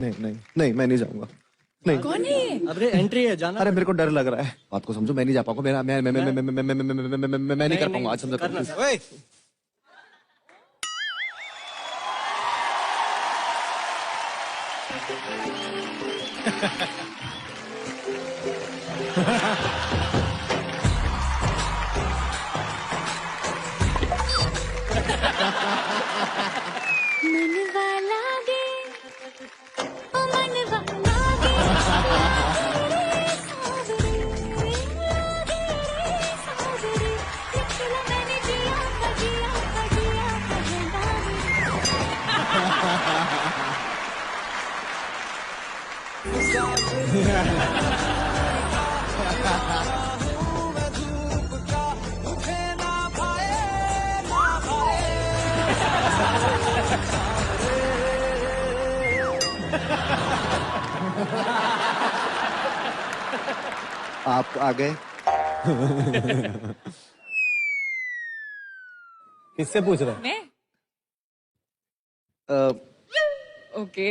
नहीं नहीं नहीं, मैं नहीं जाऊंगा। नहीं। कौन है? अरे एंट्री है, जाना। अरे मेरे को डर लग रहा है, बात को समझो, मैं नहीं जा पाऊंगा। मेरा मैं नहीं कर पाऊंगा आज, समझो। मनवा लागे, ओ मनवा लागे, सावरे, लागे रे सावरे, लिखला मैंने जिया जिया जिया आप आ गए। किससे पूछ रहे? मैं? Okay.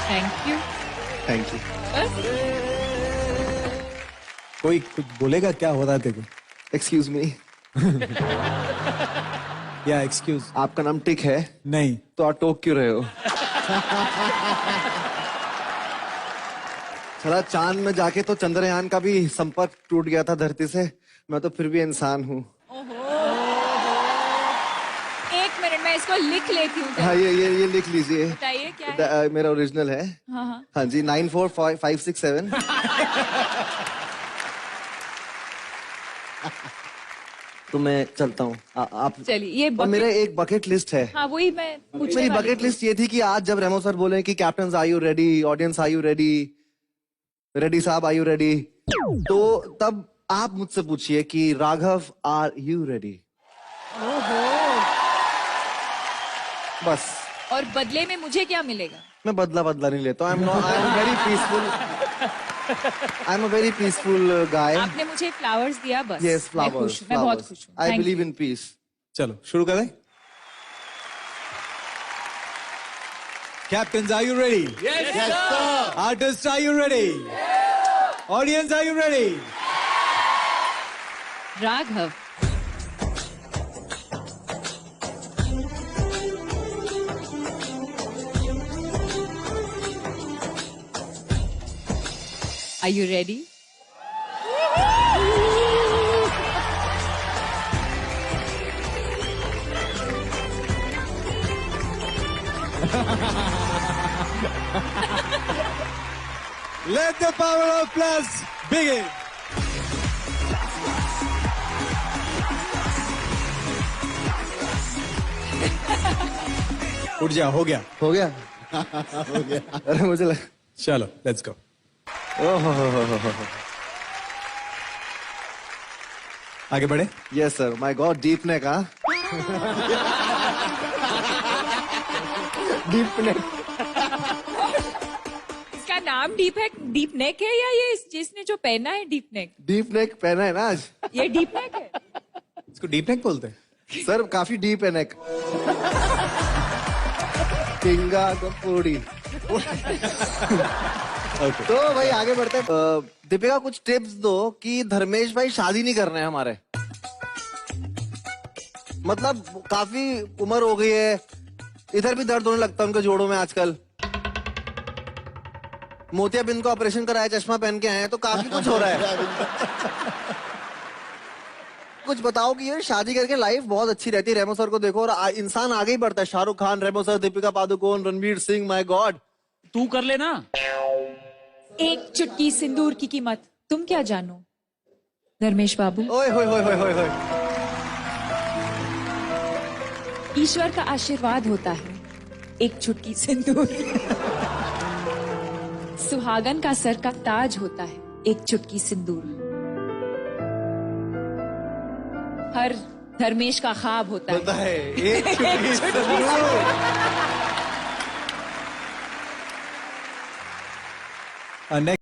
Thank you. Thank you. बस कोई कुछ बोलेगा? क्या हो रहा है तेरे? एक्सक्यूज मी, या एक्सक्यूज? आपका नाम टिक है? नहीं। तो आप टोक क्यों रहे हो? चला, चांद में जाके तो चंद्रयान का भी संपर्क टूट गया था धरती से, मैं तो फिर भी इंसान हूँ। एक मिनट, मैं इसको लिख लेती हूँ। हाँ, ये लिख लीजिए। बताइए क्या है? मेरा ओरिजिनल है। हाँ हाँ। हाँ जी, 945567। तो मैं चलता हूँ। आप चलिए, ये और मेरा एक बकेट लिस्ट है। हाँ, वही मैं पूछने मेरी वाली बकेट थी। लिस्ट ये थी कि आज जब रेमो सर बोले कि captain are you ready, audience are you ready, ready साहब आर यू रेडी, तो तब आप मुझसे पूछिए कि राघव आर यू रेडी। बस। और बदले में मुझे क्या मिलेगा? मैं बदला नहीं लेता। I am very peaceful. I am a very peaceful guy. आपने मुझे फ्लावर्स दिया, बस। Yes, flowers. मैं बहुत खुश हूँ। I Thank believe you. In peace. चलो शुरू करें। Captains, are you ready? Yes, sir. Artists, are you ready? Audience, are you ready? Raghav, are you ready? Let the power of plus begin. उठ जा, हो गया। हो गया। हो गया। अरे मुझे चलो, लेट्स गो। आगे बढ़े। Yes sir, my God, deep neck. हाँ, डीप नेक। इसका नाम डीप नेक है या ये जिसने जो पहना है डीप नेक? डीप नेक पहना है ना आज। ये डीप नेक है? इसको डीप नेक बोलते हैं। सर काफी डीप है नेक। किंगा कपूरी। तो भाई आगे बढ़ते हैं। दीपिका, कुछ टिप्स दो कि धर्मेश भाई शादी नहीं कर रहे हैं हमारे। मतलब काफी उम्र हो गई है, इधर भी दर्द होने लगता है उनके जोड़ों में आजकल। मोतियाबिंद को ऑपरेशन कराया, चश्मा पहन के आए हैं, तो काफी कुछ हो रहा है। कुछ बताओ कि ये शादी करके लाइफ बहुत अच्छी रहती है। रेमो सर को देखो और इंसान आगे ही बढ़ता है। Shahrukh Khan, Remo sir, Deepika Padukone, Ranveer Singh, my God. तू कर लेना। एक चुटकी सिंदूर की कीमत तुम क्या जानो धर्मेश बाबू। ओए होए होए होए होए होए। ईश्वर का आशीर्वाद होता है एक चुटकी सिंदूर। सुहागन का सर का ताज होता है एक चुटकी सिंदूर। हर धर्मेश का ख्वाब होता है। होता है एक चुटकी सिंदूर। Next